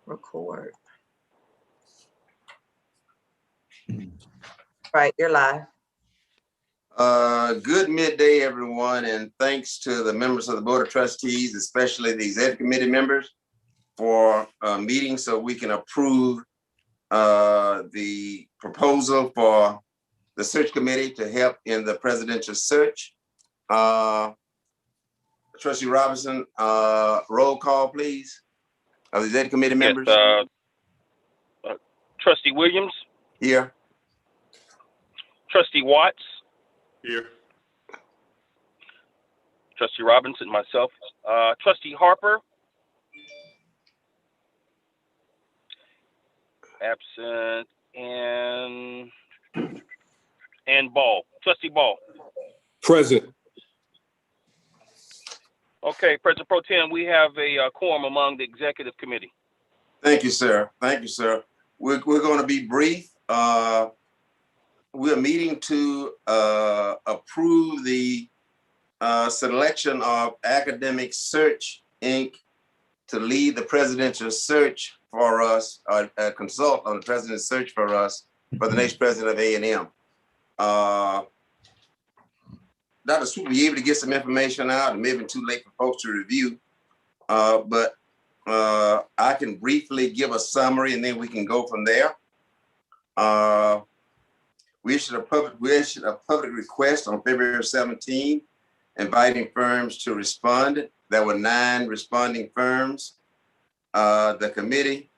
Record. Right, you're live. Good midday, everyone, and thanks to the members of the Board of Trustees, especially the Executive Committee members, for meeting so we can approve the proposal for the search committee to help in the presidential search. Trustee Robinson, roll call, please, of the Executive Committee members. Yes, Trustee Williams. Here. Trustee Watts. Here. Trustee Robinson, myself. Trustee Harper. Absent. And Ball. Trustee Ball. Present. Okay, President Pro Tem, we have a quorum among the Executive Committee. Thank you, sir. Thank you, sir. We're going to be brief. We're meeting to approve the selection of Academic Search, Inc. to lead the presidential search for us, consult on the president's search for us for the next president of A&M. Dr. Swoop will be able to get some information out. It may have been too late for folks to review, but I can briefly give a summary and then we can go from there. We issued a public request on February 17, inviting firms to respond. There were 9 responding firms. The committee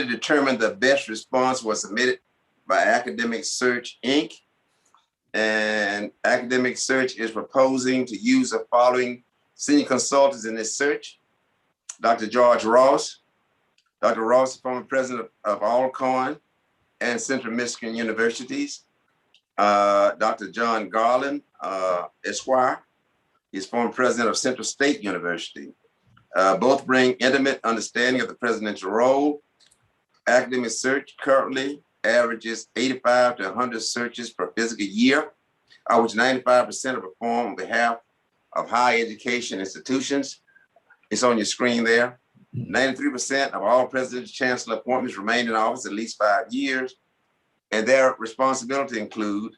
determined the best response was submitted by Academic Search, Inc. And Academic Search is proposing to use the following senior consultants in this search: Dr. George Ross. Dr. Ross is former president of Alcorn and Central Michigan Universities. Dr. John Garland, Esquire, is former president of Central State University. Both bring intimate understanding of the presidential role. Academic Search currently averages 85 to 100 searches per physical year, of which 95% are performed on behalf of higher education institutions. It's on your screen there. 93% of all presidential chancellor appointments remain in office at least 5 years, and their responsibility include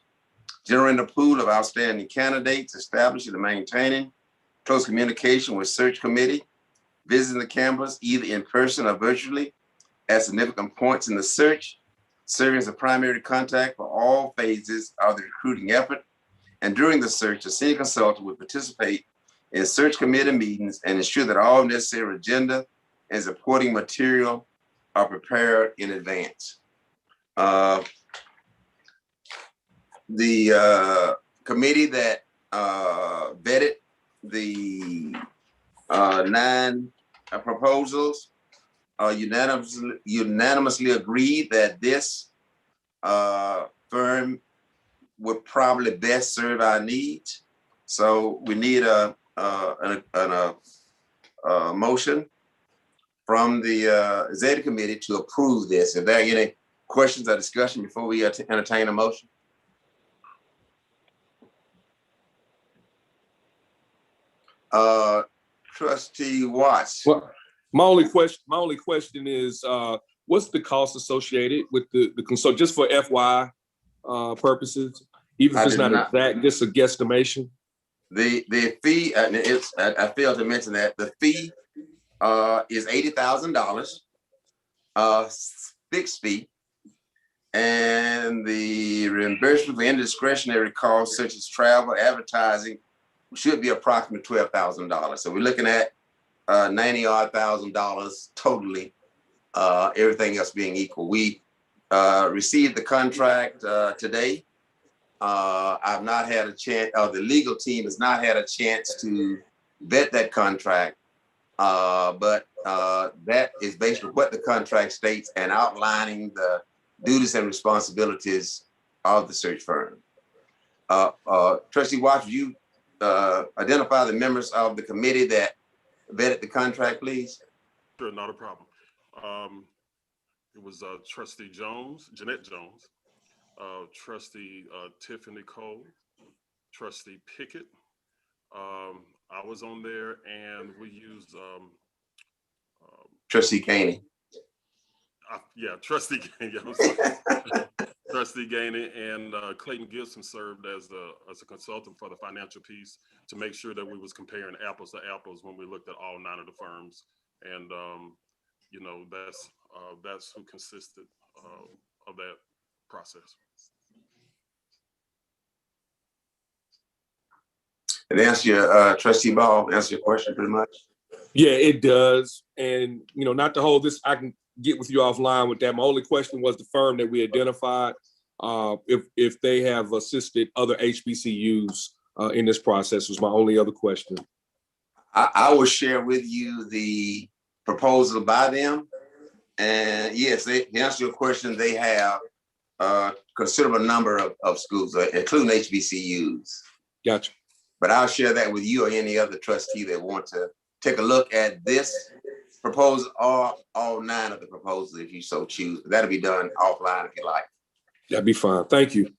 generating a pool of outstanding candidates, establishing and maintaining close communication with search committee, visiting the campus either in person or virtually at significant points in the search, serving as a primary contact for all phases of the recruiting effort. And during the search, the senior consultant would participate in search committee meetings and ensure that all necessary agenda and supporting material are prepared in advance. The committee that vetted the 9 proposals unanimously agreed that this firm would probably best serve our needs. So we need a motion from the Executive Committee to approve this. If there are any questions or discussion before we entertain a motion? Trustee Watts. Well, my only question is, what's the cost associated with the consult? Just for FYI purposes, even if it's not exact, just a guesstimation. The fee, and I failed to mention that the fee is $80,000, fixed fee, and the reimbursement for indiscretionary costs such as travel, advertising, should be approximately $12,000. So we're looking at $90,000 totally, everything else being equal. We received the contract today. I've not had a chance, the legal team has not had a chance to vet that contract, but that is based on what the contract states and outlining the duties and responsibilities of the search firm. Trustee Watts, you identify the members of the committee that vetted the contract, please? Sure, not a problem. It was Trustee Jones, Jeanette Jones, Trustee Tiffany Cole, Trustee Pickett. I was on there, and we used Trustee Gainey. Yeah, Trustee Gainey. Trustee Gainey and Clayton Gibson served as a consultant for the financial piece to make sure that we was comparing apples to apples when we looked at all 9 of the firms. And you know, that's who consisted of that process. It answer your Trustee Ball, answer your question pretty much. Yeah, it does. And, you know, not to hold this, I can get with you offline with that. My only question was the firm that we identified, if they have assisted other HBCUs in this process was my only other question. I will share with you the proposal by them. And yes, to answer your question, they have a considerable number of schools, including HBCUs. Gotcha. But I'll share that with you or any other trustee that want to take a look at this proposal or all 9 of the proposals if you so choose. That'll be done offline if you like. That'd be fine. Thank you.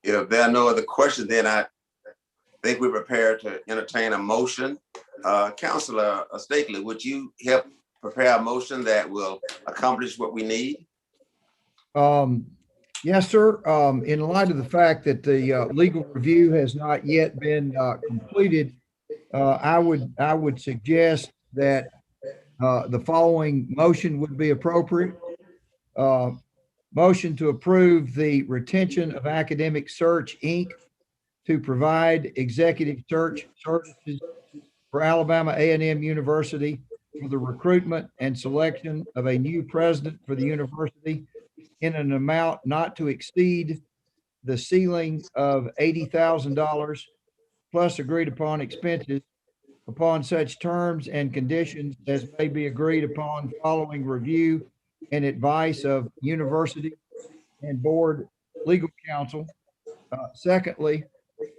If there are no other questions, then I think we're prepared to entertain a motion. Councilor Stakely, would you help prepare a motion that will accomplish what we need? Yes, sir. In light of the fact that the legal review has not yet been completed, I would suggest that the following motion would be appropriate. Motion to approve the retention of Academic Search, Inc. to provide executive search services for Alabama A&M University for the recruitment and selection of a new president for the university in an amount not to exceed the ceiling of $80,000 plus agreed upon expenses upon such terms and conditions as may be agreed upon following review and advice of university and board legal counsel. Secondly,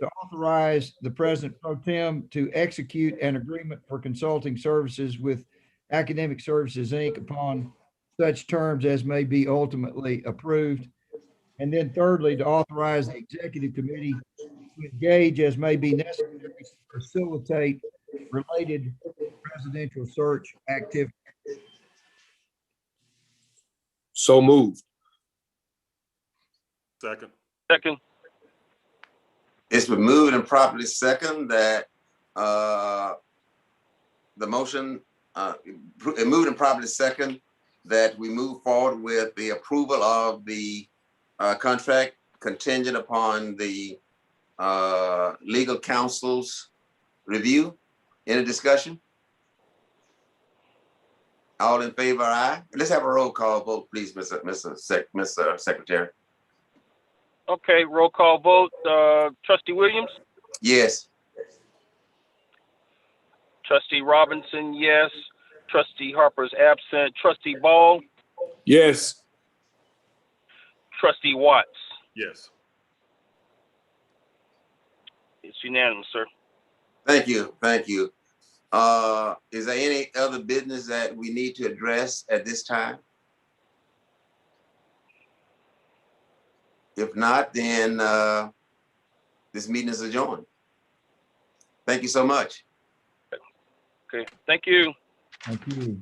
to authorize the President Pro Tem to execute an agreement for consulting services with Academic Services, Inc. upon such terms as may be ultimately approved. And then thirdly, to authorize the executive committee to engage as may be necessary to facilitate related presidential search activity. So moved. Second. Second. It's been moved and properly second that the motion, moved and properly second that we move forward with the approval of the contract contingent upon the legal counsel's review. Any discussion? All in favor, aye. Let's have a roll call vote, please, Mr. Secretary. Okay, roll call vote. Trustee Williams? Yes. Trustee Robinson, yes. Trustee Harper's absent. Trustee Ball? Yes. Trustee Watts? Yes. It's unanimous, sir. Thank you. Thank you. Is there any other business that we need to address at this time? If not, then this meeting is adjourned. Thank you so much. Okay, thank you. Thank you.